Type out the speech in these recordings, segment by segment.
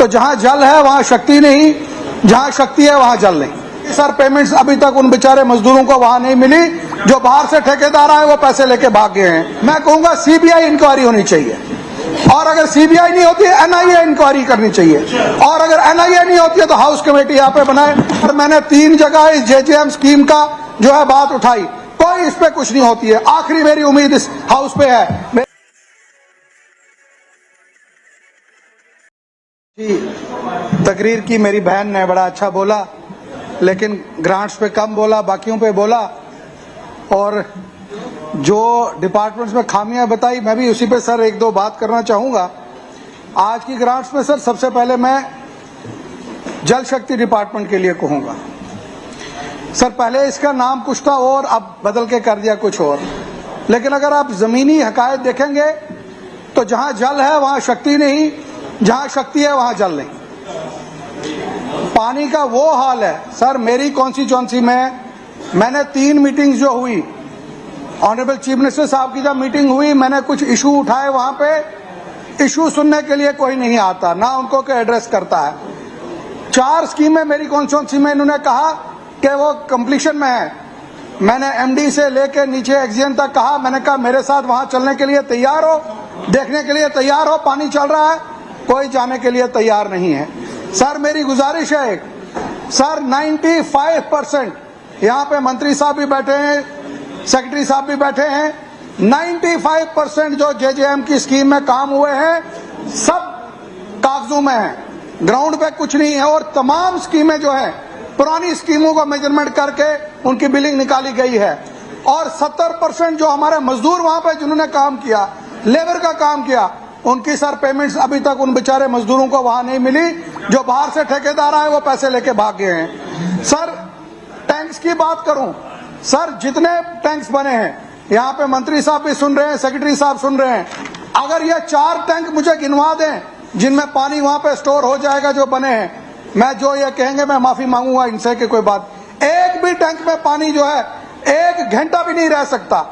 तो जहां जल है वहां शक्ति नहीं, जहां शक्ति है वहां जल नहीं। सर पेमेंट्स अभी तक उन बेचारे मजदूरों को वहां नहीं मिली जो बाहर से ठेकेदार आए वो पैसे लेके भाग गए हैं। मैं कहूंगा सीबीआई इंक्वायरी होनी चाहिए, और अगर सीबीआई नहीं होती है एनआईए इंक्वायरी करनी चाहिए, और अगर एनआईए नहीं होती है तो हाउस कमेटी यहाँ पे बनाए। और मैंने 3 जगह इस जेजेएम स्कीम का जो है बात उठाई, कोई इस पे कुछ नहीं होती है। आखिरी मेरी उम्मीद इस हाउस पे है। तकरीर की मेरी बहन ने बड़ा अच्छा बोला, लेकिन ग्रांट्स पे कम बोला, बाकियों पे बोला, और जो डिपार्टमेंट्स में खामियां बताई मैं भी उसी पे सर 1-2 बात करना चाहूंगा। आज की ग्रांट्स में सर सबसे पहले मैं जल शक्ति डिपार्टमेंट के लिए कहूंगा। सर पहले इसका नाम कुछ था और अब बदल के कर दिया कुछ और, लेकिन अगर आप जमीनी हकायत देखेंगे तो जहां जल है वहां शक्ति नहीं, जहां शक्ति है वहां जल नहीं। पानी का वो हाल है सर, मेरी कॉन्स्टिट्यूएंसी में मैंने 3 मीटिंग्स जो हुई, ऑनरेबल चीफ मिनिस्टर साहब की जब मीटिंग हुई, मैंने कुछ इशू उठाए, वहां पे इशू सुनने के लिए कोई नहीं आता, ना उनको कोई एड्रेस करता है। 4 स्कीमें मेरी कॉन्स्टिट्यूएंसी में इन्होंने कहा कि वो कंप्लीशन में है। मैंने एमडी से लेके नीचे एक्सईएन तक कहा, मैंने कहा मेरे साथ वहां चलने के लिए तैयार हो, देखने के लिए तैयार हो, पानी चल रहा है, कोई जाने के लिए तैयार नहीं है। सर मेरी गुजारिश है सर, 95% यहाँ पे मंत्री साहब भी बैठे हैं, सेक्रेटरी साहब भी बैठे हैं, 95% जो जेजेएम की स्कीम में काम हुए हैं सब कागजों में है, ग्राउंड पे कुछ नहीं है। और तमाम स्कीमें जो है पुरानी स्कीमों को मेजरमेंट करके उनकी बिलिंग निकाली गई है। और 70% जो हमारे मजदूर वहां पे जिन्होंने काम किया, लेबर का काम किया, उनकी सर पेमेंट्स अभी तक उन बेचारे मजदूरों को वहां नहीं मिली जो बाहर से ठेकेदार आए वो पैसे लेके भाग गए हैं। सर टैंक्स की बात करूं, सर जितने टैंक्स बने हैं, यहाँ पे मंत्री साहब भी सुन रहे हैं, सेक्रेटरी साहब सुन रहे हैं, अगर ये 4 टैंक मुझे गिनवा दें जिनमें पानी वहां पे स्टोर हो जाएगा जो बने हैं, मैं जो ये कहेंगे मैं माफी मांगूंगा इनसे कि कोई बात, एक भी टैंक में पानी जो है 1 घंटा भी नहीं रह सकता,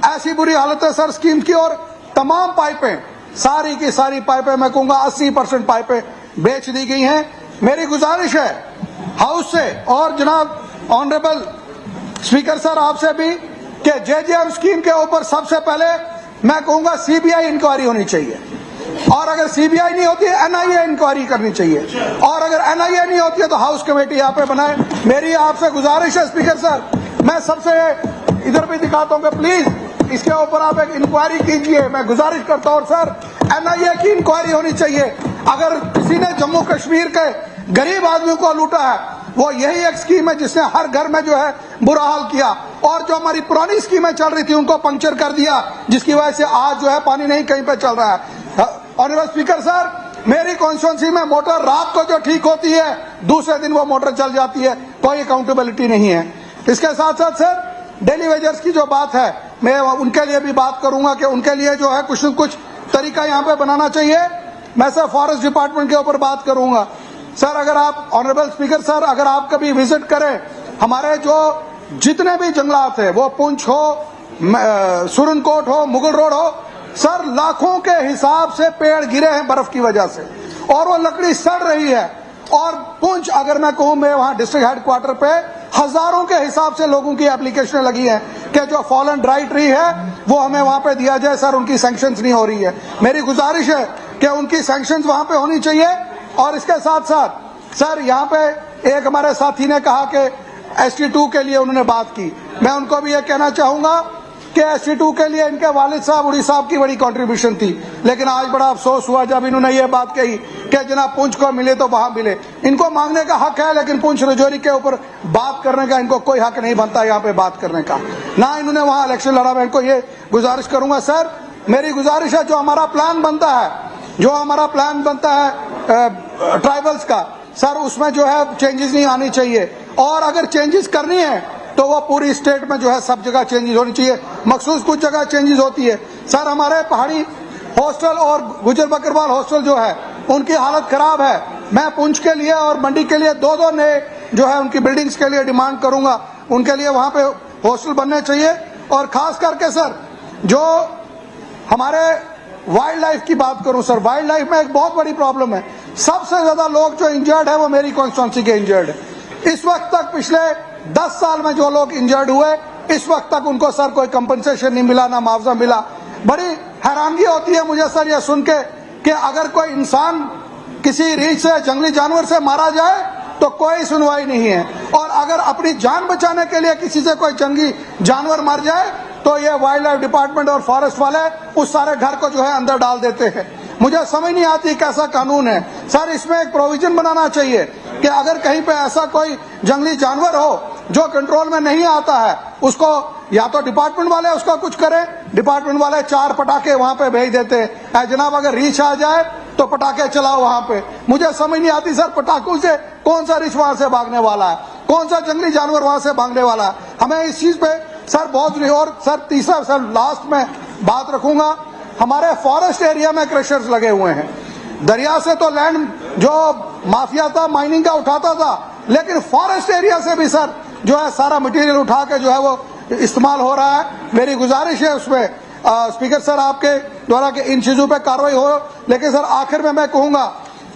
ऐसी बुरी हालत है सर स्कीम की। और तमाम पाइपें, सारी की सारी पाइपें, मैं कहूंगा 80% पाइपें बेच दी गई हैं। मेरी गुजारिश है हाउस से और जनाब ऑनरेबल स्पीकर सर आपसे भी कि जेजेएम स्कीम के ऊपर सबसे पहले मैं कहूंगा सीबीआई इंक्वायरी होनी चाहिए, और अगर सीबीआई नहीं होती है एनआईए इंक्वायरी करनी चाहिए, और अगर एनआईए नहीं होती है तो हाउस कमेटी यहाँ पे बनाए। मेरी आपसे गुजारिश है स्पीकर सर, मैं सबसे इधर भी दिखाता हूँ कि प्लीज इसके ऊपर आप एक इंक्वायरी कीजिए, मैं गुजारिश करता हूँ सर एनआईए की इंक्वायरी होनी चाहिए। अगर किसी ने जम्मू कश्मीर के गरीब आदमियों को लूटा है, वो यही एक स्कीम है जिसने हर घर में जो है बुरा हाल किया, और जो हमारी पुरानी स्कीमें चल रही थी उनको पंक्चर कर दिया, जिसकी वजह से आज जो है पानी नहीं कहीं पे चल रहा है। ऑनरेबल स्पीकर सर, मेरी कॉन्स्टिट्यूएंसी में मोटर रात को जो ठीक होती है दूसरे दिन वो मोटर चल जाती है, कोई अकाउंटेबिलिटी नहीं है। इसके साथ साथ सर डेली वेजर्स की जो बात है, मैं उनके लिए भी बात करूंगा कि उनके लिए जो है कुछ न कुछ तरीका यहाँ पे बनाना चाहिए। मैं सर फॉरेस्ट डिपार्टमेंट के ऊपर बात करूंगा। सर अगर आप ऑनरेबल स्पीकर सर, अगर आप कभी विजिट करें हमारे जो जितने भी जंगलात है, वो पुंछ हो, सुरनकोट हो, मुगल रोड हो, सर लाखों के हिसाब से पेड़ गिरे हैं बर्फ की वजह से, और वो लकड़ी सड़ रही है। और पुंछ अगर मैं कहूं, मैं वहां डिस्ट्रिक्ट हेडक्वार्टर पे हजारों के हिसाब से लोगों की एप्लीकेशन लगी है कि जो फॉलन ड्राई ट्री है वो हमें वहां पे दिया जाए। सर उनकी सैंक्शंस नहीं हो रही है, मेरी गुजारिश है कि उनकी सैंक्शंस वहां पे होनी चाहिए। और इसके साथ साथ सर यहाँ पे एक हमारे साथी ने कहा कि ST2 के लिए उन्होंने बात की, मैं उनको भी ये कहना चाहूंगा कि ST2 के लिए इनके वालिद साहब उड़ी साहब की बड़ी कंट्रीब्यूशन थी, लेकिन आज बड़ा अफसोस हुआ जब इन्होंने ये बात कही कि जनाब पुंछ को मिले तो वहां मिले। इनको मांगने का हक है, लेकिन पुंछ रजौरी के ऊपर बात करने का इनको कोई हक नहीं बनता, यहाँ पे बात करने का, ना इन्होंने वहां इलेक्शन लड़ा। मैं इनको ये गुजारिश करूंगा सर, मेरी गुजारिश है जो हमारा प्लान बनता है, जो हमारा प्लान बनता है ट्राइबल्स का, सर उसमें जो है चेंजेस नहीं आनी चाहिए, और अगर चेंजेस करनी है तो वो पूरी स्टेट में जो है सब जगह चेंजेस होनी चाहिए, मखसूस कुछ जगह चेंजेस होती है। सर हमारे पहाड़ी हॉस्टल और गुजर बकरवाल हॉस्टल जो है उनकी हालत खराब है। मैं पुंछ के लिए और मंडी के लिए 2-2 नए जो है उनकी बिल्डिंग्स के लिए डिमांड करूंगा, उनके लिए वहां पे हॉस्टल बनने चाहिए। और खास करके सर जो हमारे वाइल्ड लाइफ की बात करूं, सर वाइल्ड लाइफ में एक बहुत बड़ी प्रॉब्लम है सबसे ज्यादा लोग जो इंजर्ड है वो मेरी कॉन्स्टिट्यूंसी के इंजर्ड है। इस वक्त तक पिछले 10 साल में जो लोग इंजर्ड हुए, इस वक्त तक उनको सर कोई कंपनसेशन नहीं मिला, ना मुआवजा मिला। बड़ी हैरानगी होती है मुझे सर ये सुन के कि अगर कोई इंसान किसी रीछ से, जंगली जानवर से मारा जाए तो कोई सुनवाई नहीं है, और अगर अपनी जान बचाने के लिए किसी से कोई जंगली जानवर मर जाए तो ये वाइल्ड लाइफ डिपार्टमेंट और फॉरेस्ट वाले उस सारे घर को जो है अंदर डाल देते हैं। मुझे समझ नहीं आती कैसा कानून है सर। इसमें एक प्रोविजन बनाना चाहिए कि अगर कहीं पे ऐसा कोई जंगली जानवर हो जो कंट्रोल में नहीं आता है, उसको या तो डिपार्टमेंट वाले उसका कुछ करें, डिपार्टमेंट वाले 4 पटाखे वहां पे भेज देते हैं, जनाब अगर रीछ आ जाए तो पटाखे चलाओ वहां पे। मुझे समझ नहीं आती सर, पटाखों से कौन सा रीछ वहां से भागने वाला है, कौन सा जंगली जानवर वहां से भागने वाला है। हमें इस चीज पे सर बहुत, और सर तीसरा सर लास्ट में बात रखूंगा, हमारे फॉरेस्ट एरिया में क्रशर्स लगे हुए हैं। दरिया से तो लैंड जो माफिया था माइनिंग का उठाता था, लेकिन फॉरेस्ट एरिया से भी सर जो है सारा मटेरियल उठा के जो है वो इस्तेमाल हो रहा है। मेरी गुजारिश है उसमें स्पीकर सर आपके द्वारा कि इन चीजों पे कार्रवाई हो। लेकिन सर आखिर में मैं कहूंगा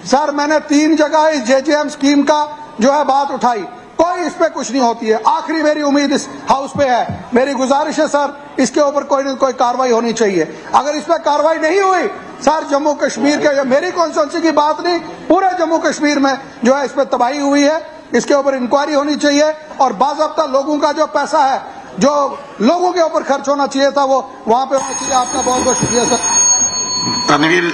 सर, मैंने 3 जगह इस JJM स्कीम का जो है बात उठाई, कोई इस पे कुछ नहीं होती है। आखिरी मेरी उम्मीद इस हाउस पे है, मेरी गुजारिश है सर इसके ऊपर कोई न कोई कार्रवाई होनी चाहिए। अगर इस पे कार्रवाई नहीं हुई सर, जम्मू कश्मीर के, मेरी कॉन्स्टिट्यूंसी की बात नहीं, पूरे जम्मू कश्मीर में जो है इस पे तबाही हुई है, इसके ऊपर इंक्वायरी होनी चाहिए और बाज़ाब्ता लोगों का जो पैसा है जो लोगों के ऊपर खर्च होना चाहिए था वो वहां पे होना चाहिए। आपका बहुत बहुत शुक्रिया सर। तनवीर